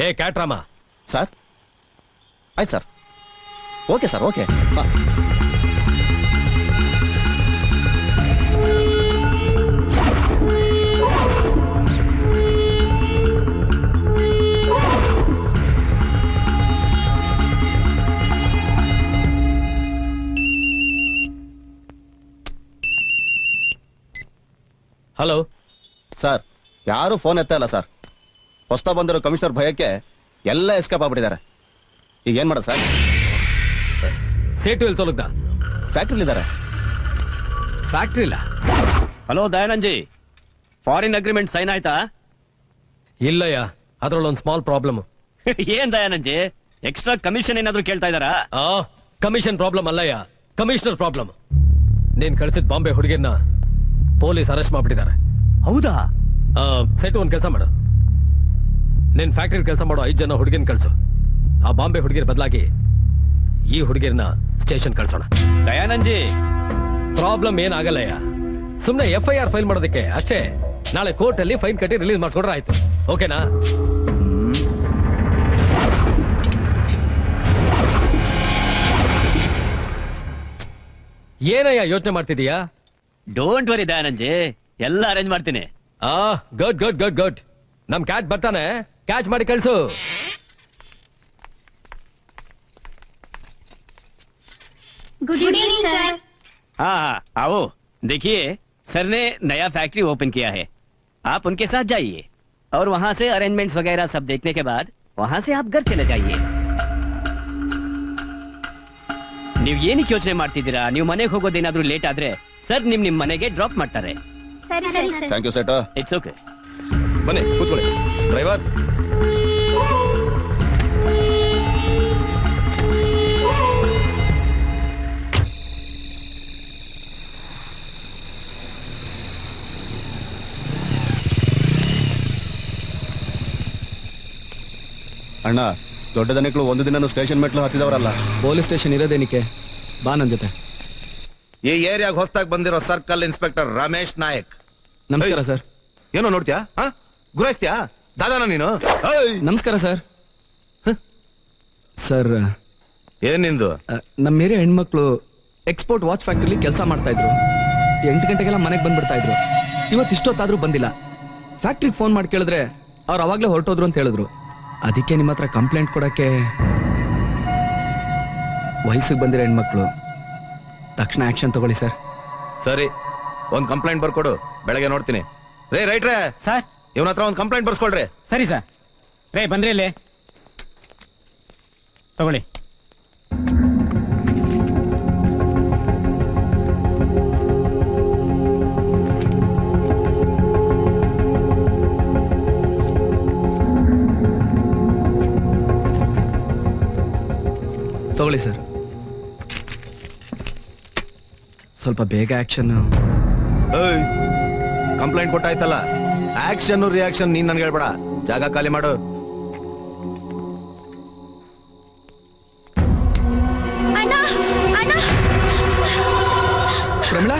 ಏ ಕ್ಯಾಟ್ರಾಮ ಸರ್ ಆಯ್ತು sir. Okay sir, okay. Hello sir, ಯಾರು ಫೋನ್ ಎತ್ತ ಇಲ್ಲ ಸರ್. ಹೊಸ್ತಾ ಬಂದಿರೋ ಕಮಿಷನರ್ ಭಯಕ್ಕೆ ಎಲ್ಲ ಎಸ್ಕೇಪ್ ಆಗ್ಬಿಟ್ಟಿದ್ದಾರೆ. ಈಗ ಏನ್ ಮಾಡೋದು ಸರ್? ಸೇಟು ಎಲ್ಲಿ ತೊಲಗ್ದ? ಫ್ಯಾಕ್ಟ್ರಿಲಿದ್ದಾರೆ. ಫ್ಯಾಕ್ಟ್ರಿ ಇಲ್ಲ. Hello Dayanandji, foreign agreement sign ಆಯ್ತಾ? ಇಲ್ಲಯ್ಯ, ಅದ್ರಲ್ಲೊಂದು ಸ್ಮಾಲ್ ಪ್ರಾಬ್ಲಮ್. ಏನ್ ದಯಾನಂಜಿ, ಎಕ್ಸ್ಟ್ರಾ ಕಮಿಷನ್ ಏನಾದ್ರು ಕೇಳ್ತಾ ಇದಾರಾ? ಕಮಿಷನ್ ಪ್ರಾಬ್ಲಮ್ ಅಲ್ಲಯ್ಯ, ಕಮಿಷನರ್ ಪ್ರಾಬ್ಲಮ್. ನೀನ್ ಕಳಿಸಿದ ಬಾಂಬೆ ಹುಡುಗಿನ ಪೊಲೀಸ್ ಅರೆಸ್ಟ್ ಮಾಡ್ಬಿಟ್ಟಿದ್ದಾರೆ. ಹೌದಾ? ಸೆಟ್ ಒಂದ್ ಕೆಲಸ ಮಾಡು, ನಿನ್ ಫ್ಯಾಕ್ಟ್ರಿ ಕೆಲಸ ಮಾಡೋ 5 ಜನ ಹುಡುಗಿನ ಕಳ್ಸು. ಆ ಬಾಂಬೆ ಹುಡುಗಿರ ಬದಲಾಗಿ ಈ ಹುಡುಗಿರ್ನ ಸ್ಟೇಷನ್ ಕಳ್ಸೋಣ. ದಯಾನಂಜಿ, ಪ್ರಾಬ್ಲಮ್ ಏನಾಗಲ್ಲಯ್ಯ, ಸುಮ್ನೆ FIR ಫೈಲ್ ಮಾಡೋದಕ್ಕೆ ಅಷ್ಟೇ. ನಾಳೆ ಕೋರ್ಟ್ ಅಲ್ಲಿ ಫೈನ್ ಕಟ್ಟಿ ರಿಲೀಸ್ ಮಾಡ್ಕೊಂಡ್ರೆ ಆಯ್ತು. ಓಕೆನಾ? ಏನಯ್ಯ ಯೋಚನೆ ಮಾಡ್ತಿದೀಯಾ? ಡೋಂಟ್ ವರಿ ದಯಾನಂಜಿ, ಎಲ್ಲ ಅರೇಂಜ್ ಮಾಡ್ತೀನಿ. Good good good good. ನಮ್ ಕ್ಯಾಟ್ ಬರ್ತಾನೆ, ಕ್ಯಾಚ್ ಮಾಡಿ ಕಳ್ಸು. Good evening sir. हाँ आओ, देखिए सर ने नया फैक्ट्री ओपन किया है, आप उनके साथ जाइए और वहाँ से अरेंजमेंट्स वगैरह सब देखने के बाद वहाँ से आप घर चले जाइए. ನೀವು ಏನಕ್ಕೆ ಯೋಚನೆ ಮಾಡ್ತಿದ್ದೀರಾ? ನೀವು ಮನೆಗೆ ಹೋಗೋದೇನಾದ್ರೂ ಲೇಟ್ ಆದ್ರೆ ಸರ್ ನಿಮ್ ಮನೆಗೆ ಡ್ರಾಪ್ ಮಾಡ್ತಾರೆ. ಸರಿ ಸರಿ sir. Thank you set. It's okay. ಬನ್ನಿ ಕೂತ್ಕೊಳ್ಳಿ. ಡ್ರೈವರ್, ಅಣ್ಣ, ದೊಡ್ಡ ದನಿಗಳು ಒಂದು ದಿನ ಸ್ಟೇಷನ್ ಮೆಟ್ಲು ಹತ್ತಿದವರಲ್ಲ. Police station ಇರೋದೇನಿಕೆ? ಬಾ ನನ್ ಜೊತೆ. ಈ ಏರಿಯಾಗ ಹೊಸದಾಗಿ ಬಂದಿರೋ ಸರ್ಕಲ್ ಇನ್ಸ್ಪೆಕ್ಟರ್ ರಮೇಶ್ ನಾಯಕ್. ನಮಸ್ಕಾರ ಸರ್. ಏನೋ ನೋಡ್ತೀಯಾ? ಗುರಾಯಿಸ್ತೀಯಾ? ದಾದಾನ ನೀನು? ನಮಸ್ಕಾರ ಸರ್. ಸರ್, ಏನ್ ನಿಂದು? ನಮ್ಮ ಏರಿಯಾ ಹೆಣ್ಮಕ್ಳು ಎಕ್ಸ್ಪೋರ್ಟ್ ವಾಚ್ ಫ್ಯಾಕ್ಟ್ರಿಲಿ ಕೆಲಸ ಮಾಡ್ತಾ ಇದ್ರು. 8 ಗಂಟೆಗೆಲ್ಲ ಮನೆಗೆ ಬಂದ್ಬಿಡ್ತಾ ಇದ್ರು. ಇವತ್ತು ಇಷ್ಟೊತ್ತಾದ್ರೂ ಬಂದಿಲ್ಲ. ಫ್ಯಾಕ್ಟ್ರಿಗೆ ಫೋನ್ ಮಾಡಿ ಕೇಳಿದ್ರೆ ಅವ್ರು ಅವಾಗ್ಲೇ ಹೊರಟೋದ್ರು ಅಂತ ಹೇಳಿದ್ರು. ಅದಕ್ಕೆ ನಿಮ್ಮ ಹತ್ರ ಕಂಪ್ಲೇಂಟ್ ಕೊಡಕ್ಕೆ. ವಯಸ್ಸಿಗೆ ಬಂದಿರೋ ಹೆಣ್ಮಕ್ಳು, ತಕ್ಷಣ ಆಕ್ಷನ್ ತಗೊಳ್ಳಿ ಸರ್. ಸರಿ, ಒಂದ್ ಕಂಪ್ಲೇಂಟ್ ಬರ್ಕೊಡು, ಬೆಳಗ್ಗೆ ನೋಡ್ತೀನಿ. ರೇ ರೈಟ್ರೇ ಸರ್, ಇವನ ಹತ್ರ ಒಂದ್ ಕಂಪ್ಲೇಂಟ್ ಬರ್ಸ್ಕೊಳ್ರಿ. ಸರಿ ಸರ್. ರೇ ಬನ್ರಿ ಇಲ್ಲಿ ತಗೊಳ್ಳಿ. ತಗೊಳ್ಳಿ ಸರ್. ಸ್ವಲ್ಪ ಬೇಗ ಆಕ್ಷನ್. ಕಂಪ್ಲೇಂಟ್ ಕೊಟ್ಟಾಯ್ತಲ್ಲ, ಆಕ್ಷನ್ ರಿಯಾಕ್ಷನ್ ನೀನ್ ನನ್ಗೆ ಹೇಳ್ಬೇಡ. ಜಾಗ ಖಾಲಿ ಮಾಡು. ಅಣ್ಣ ಅಣ್ಣ ಪ್ರಮಿಳಾ,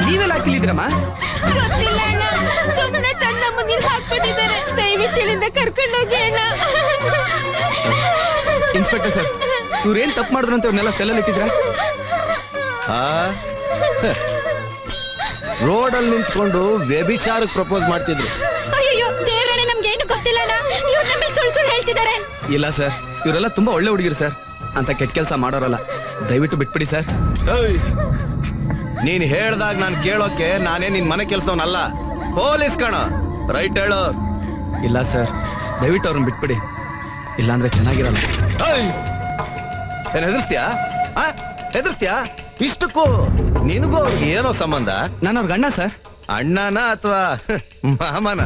ನೀವೆಲ್ಲ ಹಾಕಿಲ್ಲಿದ್ದೀರಮ್ಮ? ಗೊತ್ತಿಲ್ಲ ಅಣ್ಣ, ಸುಮ್ಮನೆ ತನ್ನ ಮುಂದಿನ ಹಾಕ್ಬಿಟ್ಟಿದ್ದಾರೆ. ದಯವಿಟ್ಟು ಇಲ್ಲಿಂದ ಕರ್ಕೊಂಡೋಗಿ ಅಣ್ಣ. ಇನ್ಸ್ಪೆಕ್ಟರ್ ಸರ್, ಇವ್ರೇನ್ ತಪ್ಪು ಮಾಡಿದ್ರು ಅಂತ ಇವ್ರನ್ನೆಲ್ಲ ಸೆಲ್ಲಲ್ಲಿ ಇಟ್ಟಿದ್ರ? ರೋಡಲ್ಲಿ ನಿಂತ್ಕೊಂಡು ವ್ಯಭಿಚಾರಕ್ಕೆ ಪ್ರಪೋಸ್ ಮಾಡ್ತಿದ್ರು. ಅಯ್ಯೋ ದೇವರೇ, ನಮ್ಗೆ ಏನು ಗೊತ್ತಿಲ್ಲ ಅಣ್ಣ. ಇವ್ರು ನಮ್ಮ ಸುಳ್ಳು ಸುಳ್ಳು ಹೇಳ್ತಿದ್ದಾರೆ. ಇಲ್ಲ ಸರ್, ಇವರೆಲ್ಲ ತುಂಬಾ ಒಳ್ಳೆ ಹುಡುಗಿರು ಸರ್. ಅಂತ ಕೆಟ್ಟ ಕೆಲಸ ಮಾಡೋರಲ್ಲ. ದಯವಿಟ್ಟು ಬಿಟ್ಬಿಡಿ ಸರ್. ನೀನ್ ಹೇಳ್ದಾಗ ನಾನ್ ಕೇಳೋಕೆ ನಾನೇ ನಿನ್ ಮನೆ ಕೆಲ್ಸವನಲ್ಲ, ಪೊಲೀಸ್ ಕಣ. ರೈಟ್ ಹೇಳು. ಇಲ್ಲ ಸರ್, ದಯವಿಟ್ಟು ಅವ್ರನ್ನ ಬಿಟ್ಬಿಡಿ, ಇಲ್ಲಾಂದ್ರೆ ಚೆನ್ನಾಗಿರಲ್ಲ. ಏನ್ ಹೆದರ್ಸ್ತೀಯಾ? ಹೆದರ್ಸ್ತೀಯಾ? ಇಷ್ಟಕ್ಕೂ ನಿನಗೂ ಅವ್ರಿಗೆ ಏನೋ ಸಂಬಂಧ? ನಾನು ಅವ್ರ ಗಂಡ ಸರ್. ಅಣ್ಣನ ಅಥವಾ ಮಾಮನ?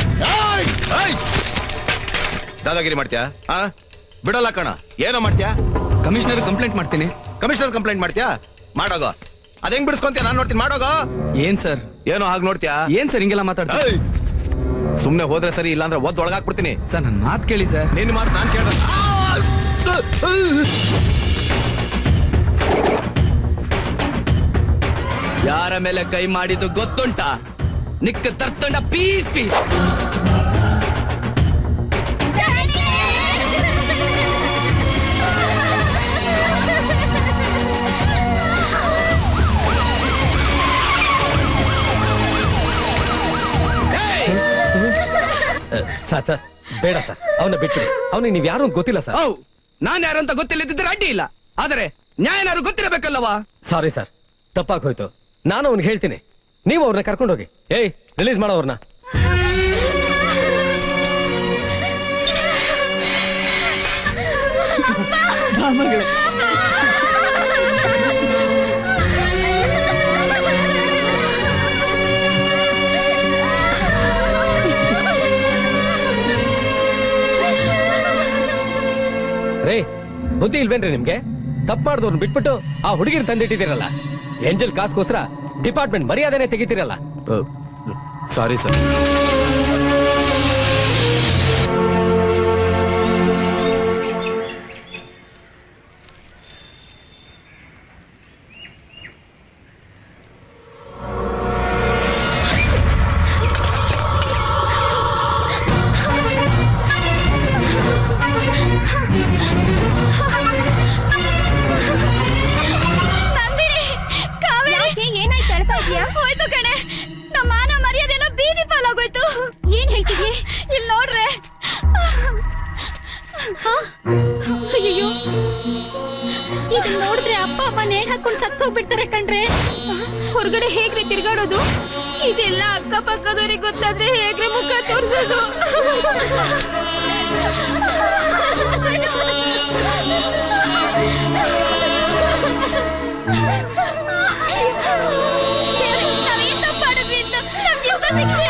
ದಾದಾಗಿರಿ ಮಾಡ್ತೀಯಾ? ಬಿಡಲ್ಲ ಕಣ. ಏನೋ ಮಾಡ್ತೀಯಾ? ಕಮಿಷನರ್ ಕಂಪ್ಲೇಂಟ್ ಮಾಡ್ತೀನಿ. ಕಮಿಷನರ್ ಕಂಪ್ಲೇಂಟ್ ಮಾಡ್ತೀಯಾ? ಮಾಡೋಗೋ. ಅದ್ ಹೆಂಗ್ ಬಿಡಿಸ್ಕೊಂತೀಯ? ನಾನ್ ನೋಡ್ತೀನಿ, ಮಾಡೋಗೋ. ಏನ್ ಸರ್? ಏನೋ ಹಾಗೆ ನೋಡ್ತೀಯಾ? ಏನ್ ಸರ್ ಹಿಂಗೆಲ್ಲ ಮಾತಾಡ್ತೀವಿ? ಸುಮ್ನೆ ಹೋದ್ರೆ ಸರಿ, ಇಲ್ಲಾಂದ್ರೆ ಒದ್ದು ಒಳಗಾಕ್ಬಿಡ್ತೀನಿ. ಸರ್, ನನ್ನ ಮಾತು ಕೇಳಿ ಸರ್. ನಿನ್ನ ಮಾತು ನಾನ್ ಕೇಳ. ಯಾರ ಯಾರ ಮೇಲೆ ಕೈ ಮಾಡಿದ್ದು ಗೊತ್ತುಂಟಾ? ನಿಕ್ಕ ತರ್ತಂಡ ಪೀಸ್ ಪೀಸ್. ಸರ್ ಬೇಡ ಸರ್, ಅವನ್ನ ಬಿಟ್ಟು ಅವನಿಗೆ ನೀವ್ ಯಾರು ಗೊತ್ತಿಲ್ಲ ಸರ್. ಹೌ ನಾನ್ ಯಾರಂತ ಗೊತ್ತಿಲ್ಲದಿದ್ರೆ ಅಡ್ಡಿ ಇಲ್ಲ, ಆದರೆ ನ್ಯಾಯನಾರು ಗೊತ್ತಿರಬೇಕಲ್ಲವಾ? ಸಾರಿ ಸರ್, ತಪ್ಪಾಗಿ ಹೋಯ್ತು. ನಾನು ಅವ್ನಿಗೆ ಹೇಳ್ತೀನಿ, ನೀವು ಅವ್ರನ್ನ ಕರ್ಕೊಂಡು ಹೋಗಿ. ಏಯ್ ರಿಲೀಸ್ ಮಾಡೋ ಅವ್ರನ್ನ. ರೇ ಬುದ್ಧಿ ಇಲ್ವೇನ್ರಿ ನಿಮ್ಗೆ? ತಪ್ಪು ಮಾಡಿದವ್ರನ್ನ ಬಿಟ್ಬಿಟ್ಟು ಆ ಹುಡುಗಿನ ತಂದಿಟ್ಟಿದ್ದೀರಲ್ಲ. ಏಂಜಲ್ ಕಾಸ್ಗೋಸ್ಕರ ಡಿಪಾರ್ಟ್ಮೆಂಟ್ ಮರ್ಯಾದೆನೆ ತೆಗಿತೀರಲ್ಲ. Sorry sir. ಏನಾಯ್ತು ಹೇಳ್ತಾ ಇದೀಯಾ? ಹೋಯ್ತು ಕಣೆ, ನಮ್ಮ ಮಾನ ಮರ್ಯಾದೆಲ್ಲ ಬೀದಿ ಪಾಲಾಗೋಯ್ತು. ಏನ್ ಹೇಳ್ತಿದ್ಯೆ? ಇಲ್ಲಿ ನೋಡ್ರೆ. ಅಯ್ಯೋ, ಇದನ್ನ ನೋಡಿದ್ರೆ ಅಪ್ಪ ಅಮ್ಮ ನೇಣ್ ಹಾಕೊಂಡು ಸತ್ತು ಹೋಗ್ಬಿಡ್ತಾರೆ ಕಣ್ರೆ. ಹೊರಗಡೆ ಹೇಗ್ರಿ ತಿರ್ಗಾಡೋದು? ಇದೆಲ್ಲ ಅಕ್ಕಪಕ್ಕದವ್ರಿಗೆ ಗೊತ್ತಾದ್ರೆ ಹೇಗ್ರೆ ಮುಖ ತೋರ್ಸೋದು? ನಾವೇನ್ ತಪ್ಪು ಮಾಡಿದ್ವಿ ಅಂತ ನಮ್ಗಿಂತ ಶಿಕ್ಷೆ.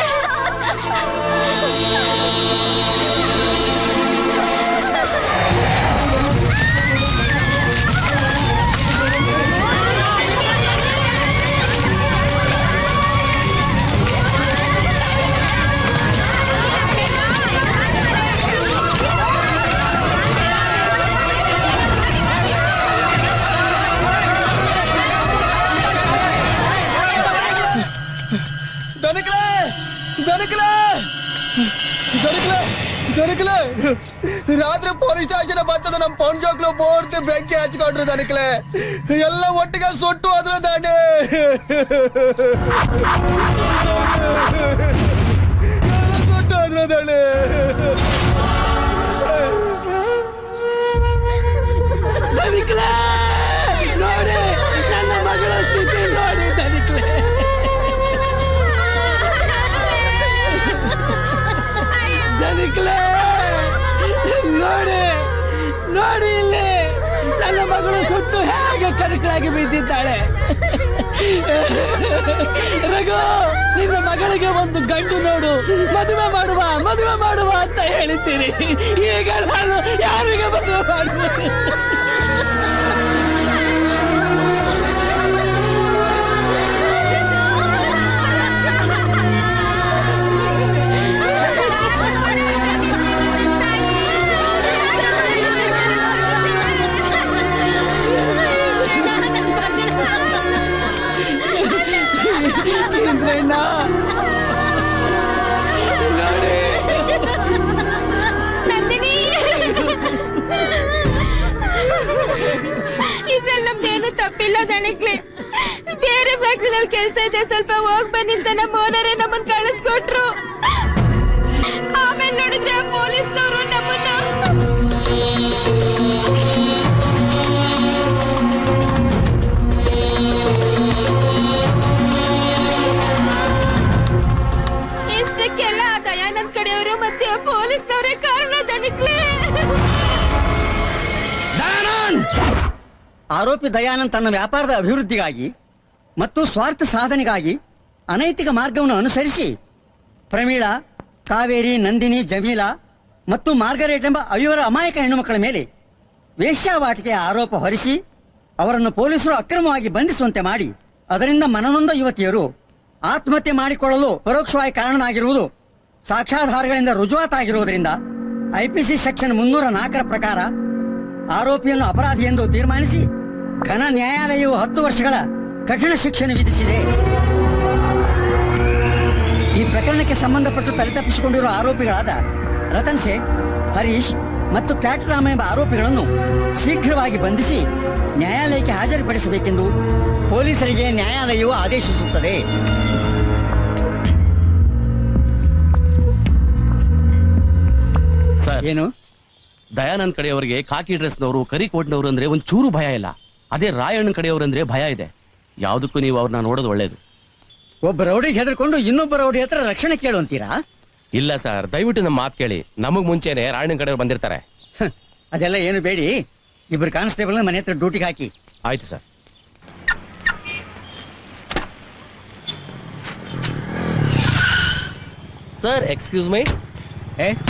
ರಾತ್ರಿ ಪೊಲೀಸ್ ಸ್ಟೇಷನ್ ಬರ್ತದ ನಮ್ ಪೌಂಜೋಕ್ಲು ಪೂರ್ತಿ ಬೆಂಕಿ ಹಚ್ಕೊಂಡ್ರು ದನಕ್ಲೆ. ಎಲ್ಲ ಒಟ್ಟಿಗೆ ಸುಟ್ಟು ಅದ್ರ ದಾಂಡೆ ಸುಟ್ಟು ಅದ್ರ ದಾಂಡೆ. ನೋಡಿ ನನ್ನ ಮಗಳ ಸ್ಥಿತಿ ನೋಡಿ ದನಿಕ್ಲೆ. ದನಿಕ್ಲೆ ನೋಡಿ ನೋಡಿ, ಇಲ್ಲಿ ನನ್ನ ಮಗಳು ಸುಟ್ಟು ಹೇಗೆ ಕರಕಲಾಗಿ ಬಿದ್ದಿದ್ದಾಳೆ. ರಘು, ನಿನ್ನ ಮಗಳಿಗೆ ಒಂದು ಗಂಡು ನೋಡು, ಮದುವೆ ಮಾಡುವ ಅಂತ ಹೇಳಿದ್ದೀರಿ. ಈಗ ನಾನು ಯಾರಿಗೆ ಮದುವೆ ಮಾಡ್ತೀನಿ? ನಂದಿನಿ, ಇದ್ರಲ್ಲಿ ನಮ್ದೇನು ತಪ್ಪಿಲ್ಲ ದಣಿಕ್ಲೆ. ಬೇರೆ ಫ್ಯಾಕ್ಟ್ರಿನಲ್ಲಿ ಕೆಲಸ ಇದೆ, ಸ್ವಲ್ಪ ಹೋಗ್ ಬನ್ನಿ ಅಂತ ನಮ್ಮ ಓನರೇ ನಮ್ಮನ್ನ ಕಳಿಸ್ಕೊಟ್ರು. ಆಮೇಲೆ ನೋಡಿದ್ರೆ ಪೊಲೀಸ್ನವರು ನಮ್ಮನ್ನ ಇಷ್ಟಕ್ಕೆಲ್ಲ ದಯಾನಂದ್ ಕಡೆಯವರು ಮತ್ತೆ ಪೊಲೀಸ್ನವರೇ ಕಾರಣ ದಣಿಕ್ಲೆ. ಆರೋಪಿ ದಯಾನಂದ್ ತನ್ನ ವ್ಯಾಪಾರದ ಅಭಿವೃದ್ಧಿಗಾಗಿ ಮತ್ತು ಸ್ವಾರ್ಥ ಸಾಧನೆಗಾಗಿ ಅನೈತಿಕ ಮಾರ್ಗವನ್ನು ಅನುಸರಿಸಿ ಪ್ರಮೀಳಾ, ಕಾವೇರಿ, ನಂದಿನಿ, ಜಮೀಲಾ ಮತ್ತು ಮಾರ್ಗರೇಟ್ ಎಂಬ 5 ಅಮಾಯಕ ಹೆಣ್ಣುಮಕ್ಕಳ ಮೇಲೆ ವೇಶ್ಯಾವಾಟಿಕೆಯ ಆರೋಪ ಹೊರಿಸಿ ಅವರನ್ನು ಪೊಲೀಸರು ಅಕ್ರಮವಾಗಿ ಬಂಧಿಸುವಂತೆ ಮಾಡಿ ಅದರಿಂದ ಮನನೊಂದ ಯುವತಿಯರು ಆತ್ಮಹತ್ಯೆ ಮಾಡಿಕೊಳ್ಳಲು ಪರೋಕ್ಷವಾಗಿ ಕಾರಣನಾಗಿರುವುದು ಸಾಕ್ಷ್ಯಾಧಾರಗಳಿಂದ ರುಜುವಾತಾಗಿರುವುದರಿಂದ ಐಪಿಸಿ ಸೆಕ್ಷನ್ 304 ಪ್ರಕಾರ ಆರೋಪಿಯನ್ನು ಅಪರಾಧಿ ಎಂದು ತೀರ್ಮಾನಿಸಿ ಘನ ನ್ಯಾಯಾಲಯವು 10 ವರ್ಷಗಳ ಕಠಿಣ ಶಿಕ್ಷೆಯನ್ನು ವಿಧಿಸಿದೆ. ಈ ಪ್ರಕರಣಕ್ಕೆ ಸಂಬಂಧಪಟ್ಟು ತಲೆ ತಪ್ಪಿಸಿಕೊಂಡಿರುವ ಆರೋಪಿಗಳಾದ ರತನ್ ಸೇಠ್, ಹರೀಶ್ ಮತ್ತು ಕ್ಯಾಟರಾಮ ಎಂಬ ಆರೋಪಿಗಳನ್ನು ಶೀಘ್ರವಾಗಿ ಬಂಧಿಸಿ ನ್ಯಾಯಾಲಯಕ್ಕೆ ಹಾಜರುಪಡಿಸಬೇಕೆಂದು ಪೊಲೀಸರಿಗೆ ನ್ಯಾಯಾಲಯವು ಆದೇಶಿಸುತ್ತದೆ. ಸರ್, ಏನು? ದಯಾನಂದ್ ಕಡೆಯವರಿಗೆ ಖಾಕಿ ಡ್ರೆಸ್ನವರು ಕರಿ ಕೋಟ್ನವರು ಅಂದ್ರೆ ಒಂದ್ ಚೂರು ಭಯ ಇಲ್ಲ. ಅದೇ ರಾಯಣ್ಣನ ಕಡೆಯವರಂದ್ರೆ ಭಯ ಇದೆ. ಯಾವುದಕ್ಕೂ ನೀವು ಅವ್ರನ್ನ ನೋಡೋದು ಒಳ್ಳೇದು. ಒಬ್ಬ ರೌಡಿಗೆ ಹೆದರ್ಕೊಂಡು ಇನ್ನೊಬ್ಬ ರೌಡಿ ಹತ್ರ ರಕ್ಷಣೆ ಕೇಳು ಅಂತೀರಾ? ಇಲ್ಲ ಸರ್, ದಯವಿಟ್ಟು ನಮ್ಮ ಮಾತು ಕೇಳಿ. ನಮಗ್ ಮುಂಚೆನೆ ರಾಯಣ್ಣನ ಕಡೆಯವ್ರು ಬಂದಿರ್ತಾರೆ. ಅದೆಲ್ಲ ಏನು ಬೇಡಿ, ಇಬ್ಬರು ಕಾನ್ಸ್ಟೇಬಲ್ ಮನೆ ಹತ್ರ ಡ್ಯೂಟಿಗೆ ಹಾಕಿ. ಆಯ್ತು ಸರ್. ಸರ್, ಎಕ್ಸ್ಕ್ಯೂಸ್ ಮೈ. ಎಸ್